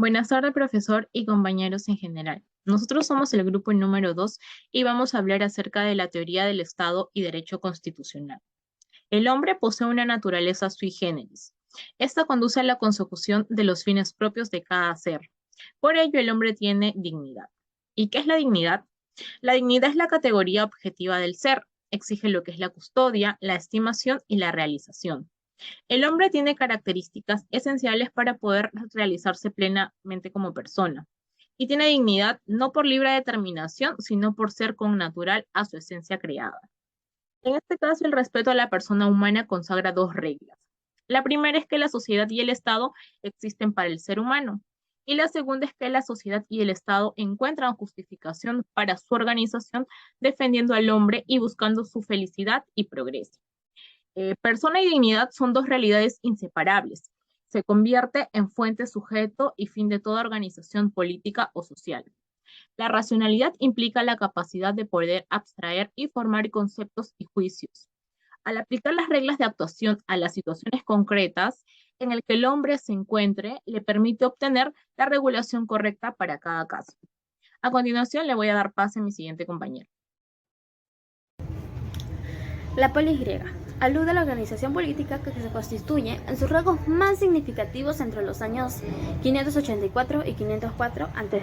Buenas tardes, profesor y compañeros en general. Nosotros somos el grupo número 2 y vamos a hablar acerca de la teoría del Estado y derecho constitucional. El hombre posee una naturaleza sui generis. Esta conduce a la consecución de los fines propios de cada ser. Por ello, el hombre tiene dignidad. ¿Y qué es la dignidad? La dignidad es la categoría objetiva del ser. Exige lo que es la custodia, la estimación y la realización. El hombre tiene características esenciales para poder realizarse plenamente como persona y tiene dignidad no por libre determinación, sino por ser connatural a su esencia creada. En este caso, el respeto a la persona humana consagra dos reglas. La primera es que la sociedad y el Estado existen para el ser humano, y la segunda es que la sociedad y el Estado encuentran justificación para su organización, defendiendo al hombre y buscando su felicidad y progreso. Persona y dignidad son dos realidades inseparables. Se convierte en fuente, sujeto y fin de toda organización política o social. La racionalidad implica la capacidad de poder abstraer y formar conceptos y juicios. Al aplicar las reglas de actuación a las situaciones concretas en el que el hombre se encuentre, le permite obtener la regulación correcta para cada caso. A continuación, le voy a dar pase a mi siguiente compañero. La polis griega alude a la organización política que se constituye en sus rasgos más significativos entre los años 584 y 504 a.C.,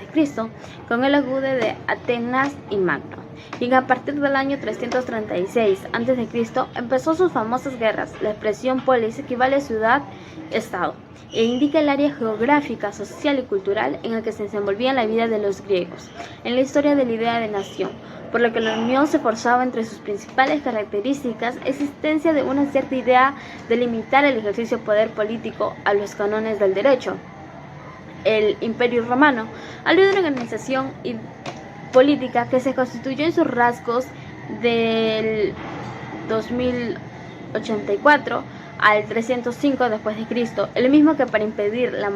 con el auge de Atenas y Magno, y a partir del año 336 a.C. empezó sus famosas guerras. La expresión polis equivale a ciudad-estado e indica el área geográfica, social y cultural en el que se desenvolvía la vida de los griegos en la historia de la idea de nación, por lo que la unión se forzaba entre sus principales características existencia de una cierta idea de limitar el ejercicio de poder político a los cánones del derecho. El Imperio Romano alude a una organización política que se constituyó en sus rasgos del 2084 al 305 después de Cristo, el mismo que para impedir la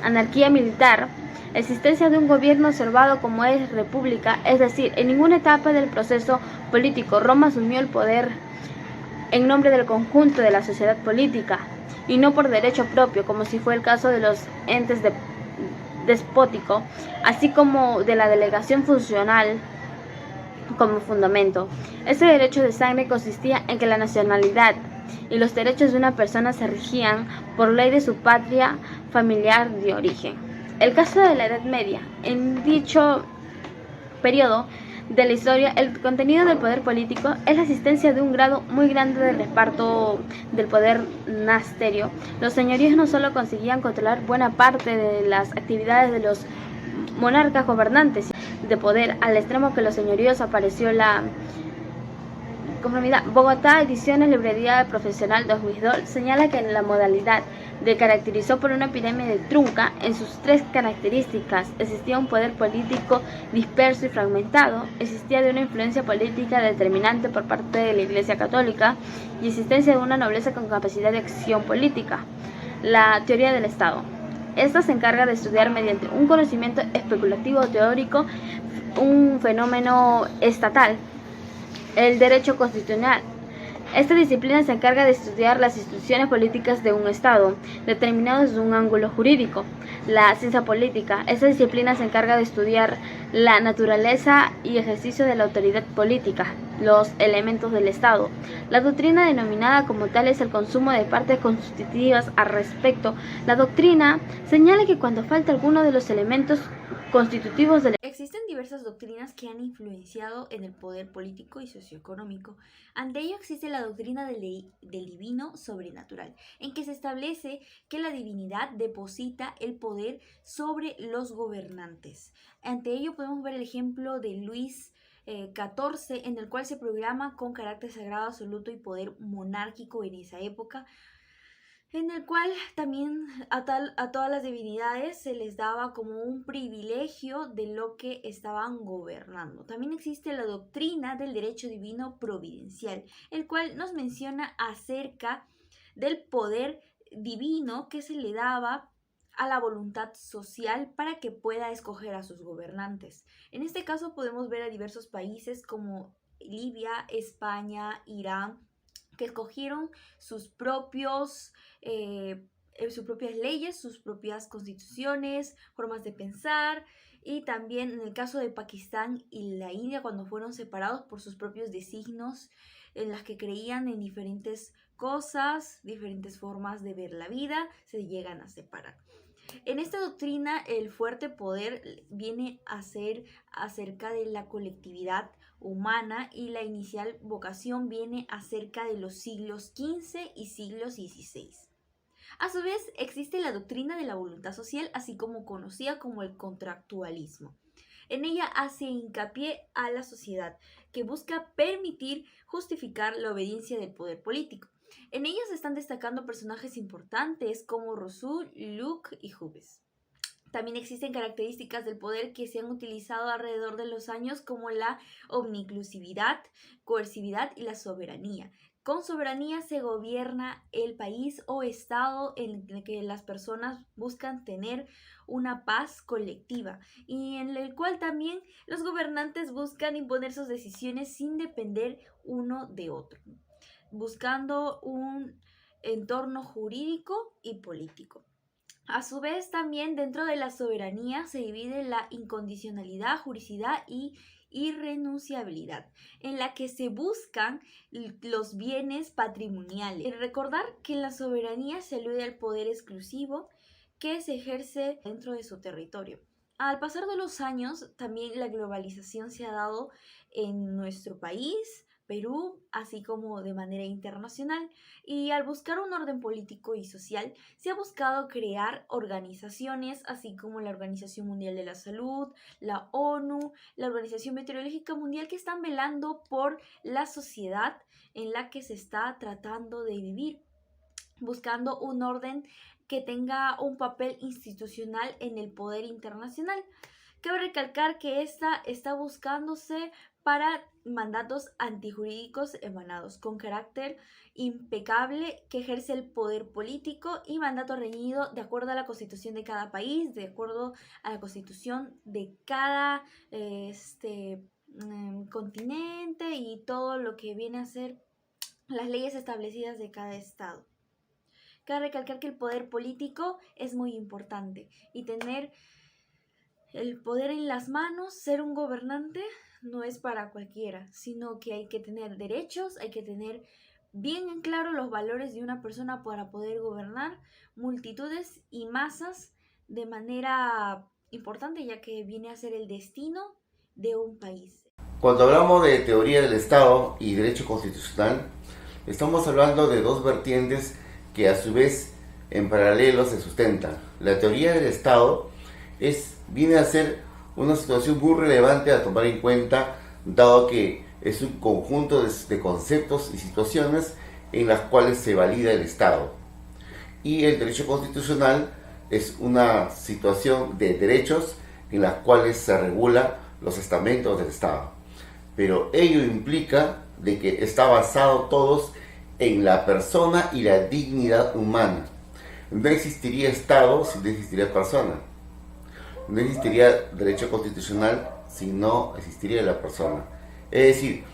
anarquía militar, la existencia de un gobierno observado como es república, es decir, en ninguna etapa del proceso político Roma asumió el poder en nombre del conjunto de la sociedad política y no por derecho propio, como si fue el caso de los entes despótico, así como de la delegación funcional como fundamento. Este derecho de sangre consistía en que la nacionalidad y los derechos de una persona se regían por ley de su patria familiar de origen. El caso de la Edad Media. En dicho periodo de la historia, el contenido del poder político es la existencia de un grado muy grande de reparto del poder nasterio. Los señoríos no solo conseguían controlar buena parte de las actividades de los monarcas gobernantes de poder, al extremo que los señoríos apareció la conformidad. Bogotá, Ediciones, Librería Profesional 2002, señala que la modalidad de caracterizó por una epidemia de trunca en sus tres características. Existía un poder político disperso y fragmentado, existía de una influencia política determinante por parte de la Iglesia Católica y existencia de una nobleza con capacidad de acción política. La teoría del Estado. Esta se encarga de estudiar mediante un conocimiento especulativo teórico un fenómeno estatal, el derecho constitucional. Esta disciplina se encarga de estudiar las instituciones políticas de un Estado, determinadas desde un ángulo jurídico. La ciencia política. Esta disciplina se encarga de estudiar la naturaleza y ejercicio de la autoridad política, los elementos del Estado. La doctrina denominada como tal es el consumo de partes constitutivas al respecto. La doctrina señala que cuando falta alguno de los elementos constitutivos del Existen diversas doctrinas que han influenciado en el poder político y socioeconómico. Ante ello existe la doctrina del divino sobrenatural, en que se establece que la divinidad deposita el poder sobre los gobernantes. Ante ello podemos ver el ejemplo de Luis XIV, en el cual se programa con carácter sagrado absoluto y poder monárquico en esa época, en el cual también a todas las divinidades se les daba como un privilegio de lo que estaban gobernando. También existe la doctrina del derecho divino providencial, el cual nos menciona acerca del poder divino que se le daba a la voluntad social para que pueda escoger a sus gobernantes. En este caso podemos ver a diversos países como Libia, España, Irán, que escogieron sus propios sus propias leyes, sus propias constituciones, formas de pensar, y también en el caso de Pakistán y la India, cuando fueron separados por sus propios designios, en las que creían en diferentes cosas, diferentes formas de ver la vida, se llegan a separar. En esta doctrina, el fuerte poder viene a ser acerca de la colectividad humana, y la inicial vocación viene acerca de los siglos XV y siglos XVI. A su vez, existe la doctrina de la voluntad social, así como conocida como el contractualismo. En ella hace hincapié a la sociedad, que busca permitir justificar la obediencia del poder político. En ella se están destacando personajes importantes como Rousseau, Locke y Hobbes. También existen características del poder que se han utilizado alrededor de los años, como la omniclusividad, coercividad y la soberanía. Con soberanía se gobierna el país o estado en el que las personas buscan tener una paz colectiva, y en el cual también los gobernantes buscan imponer sus decisiones sin depender uno de otro, buscando un entorno jurídico y político. A su vez, también dentro de la soberanía se divide la incondicionalidad, juricidad y irrenunciabilidad, en la que se buscan los bienes patrimoniales. Recordar que la soberanía se alude al poder exclusivo que se ejerce dentro de su territorio. Al pasar de los años, también la globalización se ha dado en nuestro país, Perú, así como de manera internacional, y al buscar un orden político y social, se ha buscado crear organizaciones, así como la Organización Mundial de la Salud, la ONU, la Organización Meteorológica Mundial, que están velando por la sociedad en la que se está tratando de vivir, buscando un orden que tenga un papel institucional en el poder internacional. Cabe recalcar que esta está buscándose para mandatos antijurídicos emanados con carácter impecable que ejerce el poder político, y mandato reñido de acuerdo a la constitución de cada país, de acuerdo a la constitución de cada continente, y todo lo que viene a ser las leyes establecidas de cada estado. Cabe recalcar que el poder político es muy importante, y tener el poder en las manos, ser un gobernante, no es para cualquiera, sino que hay que tener derechos, hay que tener bien en claro los valores de una persona para poder gobernar multitudes y masas de manera importante, ya que viene a ser el destino de un país. Cuando hablamos de teoría del Estado y derecho constitucional, estamos hablando de dos vertientes que a su vez en paralelo se sustentan. La teoría del Estado viene a ser una situación muy relevante a tomar en cuenta, dado que es un conjunto de conceptos y situaciones en las cuales se valida el Estado. Y el derecho constitucional es una situación de derechos en las cuales se regula los estamentos del Estado. Pero ello implica de que está basado todos en la persona y la dignidad humana. No existiría Estado si no existiría persona. No existiría derecho constitucional si no existiría la persona. Es decir,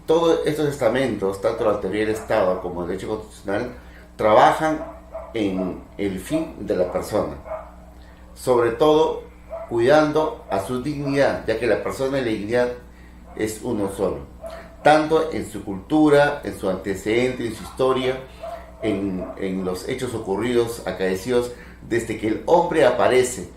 todos estos estamentos, tanto la teoría del Estado como el derecho constitucional, trabajan en el fin de la persona, sobre todo cuidando a su dignidad, ya que la persona y la dignidad es uno solo, tanto en su cultura, en su antecedente, en su historia, en los hechos ocurridos, acaecidos desde que el hombre aparece,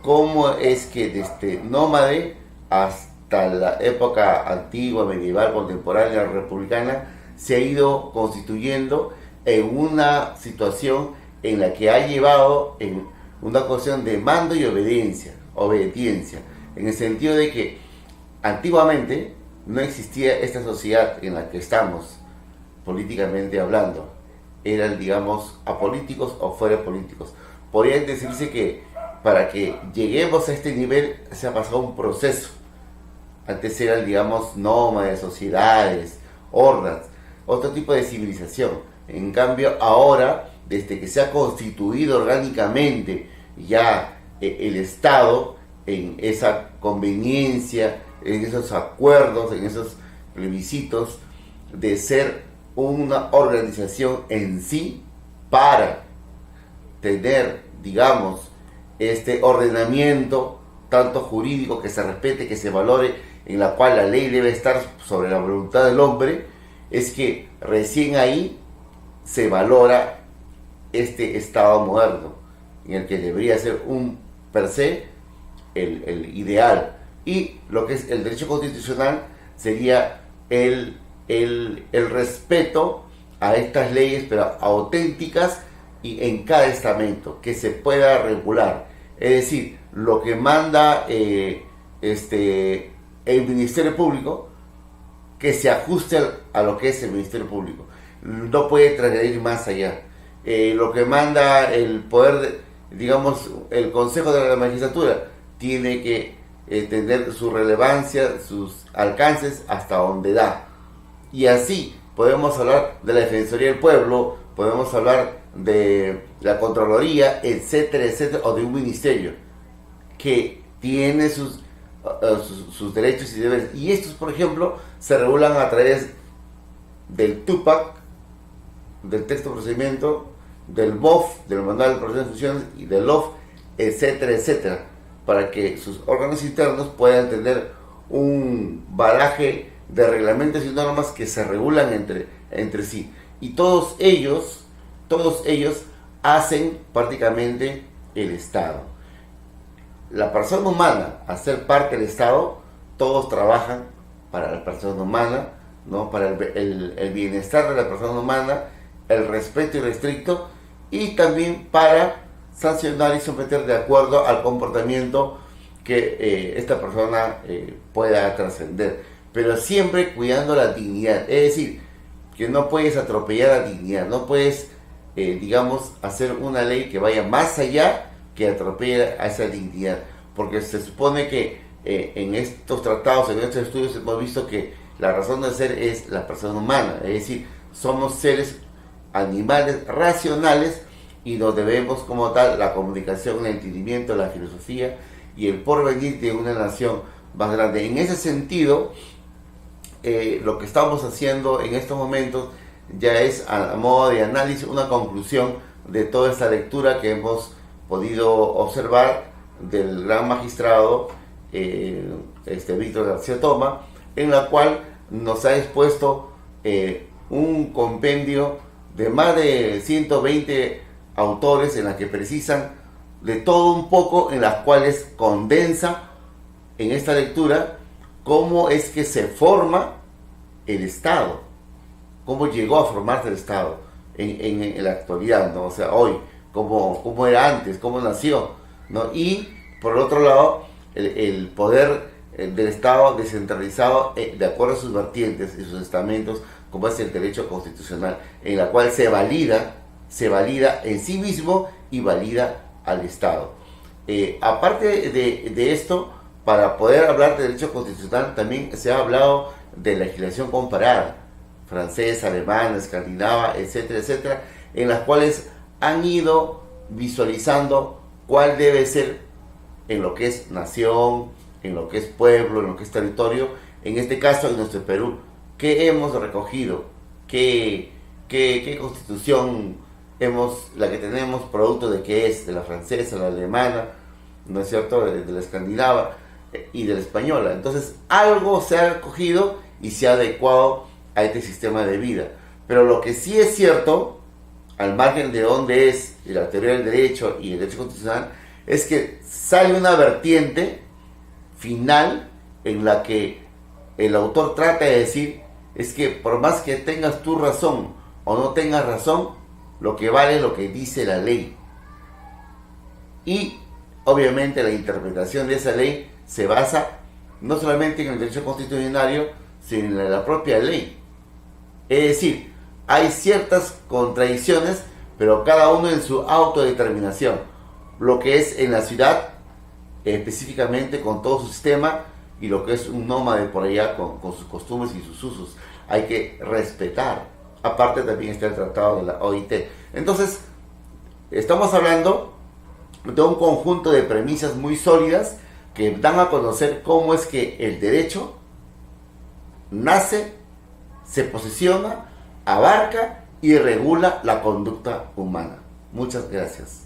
cómo es que desde nómade hasta la época antigua, medieval, contemporánea, republicana, se ha ido constituyendo en una situación en la que ha llevado en una cuestión de mando y obediencia, en el sentido de que antiguamente no existía esta sociedad en la que estamos políticamente hablando. Eran, digamos, apolíticos o fuera políticos. Podría decirse que para que lleguemos a este nivel se ha pasado un proceso. Antes eran, digamos, nómades, sociedades, hordas, otro tipo de civilización. En cambio, ahora, desde que se ha constituido orgánicamente ya el Estado, en esa conveniencia, en esos acuerdos, en esos plebiscitos, de ser una organización en sí para tener, digamos, este ordenamiento, tanto jurídico, que se respete, que se valore, en la cual la ley debe estar sobre la voluntad del hombre, es que recién ahí se valora este Estado moderno, en el que debería ser un per se el ideal. Y lo que es el derecho constitucional sería el respeto a estas leyes, pero auténticas y en cada estamento, que se pueda regular. Es decir, lo que manda el Ministerio Público, que se ajuste a lo que es el Ministerio Público. No puede transgredir más allá. Lo que manda el poder, digamos, el Consejo de la Magistratura, tiene que tener su relevancia, sus alcances hasta donde da. Y así podemos hablar de la Defensoría del Pueblo, podemos hablar de la Contraloría, etcétera, etcétera, o de un ministerio que tiene sus derechos y deberes. Y estos, por ejemplo, se regulan a través del TUPAC, del texto de procedimiento, del MOF, del Manual de Procedimientos de Funciones, y del LOF, etcétera, etcétera, para que sus órganos internos puedan tener un bagaje de reglamentos y normas que se regulan entre sí. Y todos ellos hacen prácticamente el Estado. La persona humana, al ser parte del Estado, todos trabajan para la persona humana, ¿no? Para el bienestar de la persona humana, el respeto irrestricto, y también para sancionar y someter de acuerdo al comportamiento que esta persona pueda trascender, pero siempre cuidando la dignidad. Es decir, que no puedes atropellar la dignidad, no puedes, digamos, hacer una ley que vaya más allá que atropelle a esa dignidad, porque se supone que en estos tratados, en estos estudios, hemos visto que la razón de ser es la persona humana, es decir, somos seres animales racionales y nos debemos como tal la comunicación, el entendimiento, la filosofía y el porvenir de una nación más grande. En ese sentido, lo que estamos haciendo en estos momentos ya es, a modo de análisis, una conclusión de toda esta lectura que hemos podido observar del gran magistrado Víctor García Toma, en la cual nos ha expuesto un compendio de más de 120 autores en la que precisan de todo un poco, en las cuales condensa en esta lectura cómo es que se forma el Estado, cómo llegó a formarse el Estado en la actualidad, ¿no? O sea, hoy, cómo era antes, cómo nació, ¿no? Y por otro lado, el poder del Estado descentralizado de acuerdo a sus vertientes y sus estamentos, como es el derecho constitucional, en la cual se valida en sí mismo y valida al Estado. Aparte de esto, para poder hablar de derecho constitucional, también se ha hablado de legislación comparada, francesa, alemana, escandinava, etcétera, etcétera, en las cuales han ido visualizando cuál debe ser en lo que es nación, en lo que es pueblo, en lo que es territorio, en este caso en nuestro Perú, qué hemos recogido, qué constitución la que tenemos, producto de qué es, de la francesa, la alemana, ¿no es cierto?, de la escandinava y de la española. Entonces algo se ha recogido y se ha adecuado a este sistema de vida. Pero lo que sí es cierto, al margen de dónde es la teoría del derecho y el derecho constitucional, es que sale una vertiente final en la que el autor trata de decir, es que por más que tengas tu razón o no tengas razón, lo que vale es lo que dice la ley. Y obviamente la interpretación de esa ley se basa no solamente en el derecho constitucional, sino en la propia ley. Es decir, hay ciertas contradicciones, pero cada uno en su autodeterminación. Lo que es en la ciudad, específicamente con todo su sistema, y lo que es un nómade por allá con sus costumbres y sus usos. Hay que respetar. Aparte también está el tratado de la OIT. Entonces, estamos hablando de un conjunto de premisas muy sólidas que dan a conocer cómo es que el derecho nace, se posiciona, abarca y regula la conducta humana. Muchas gracias.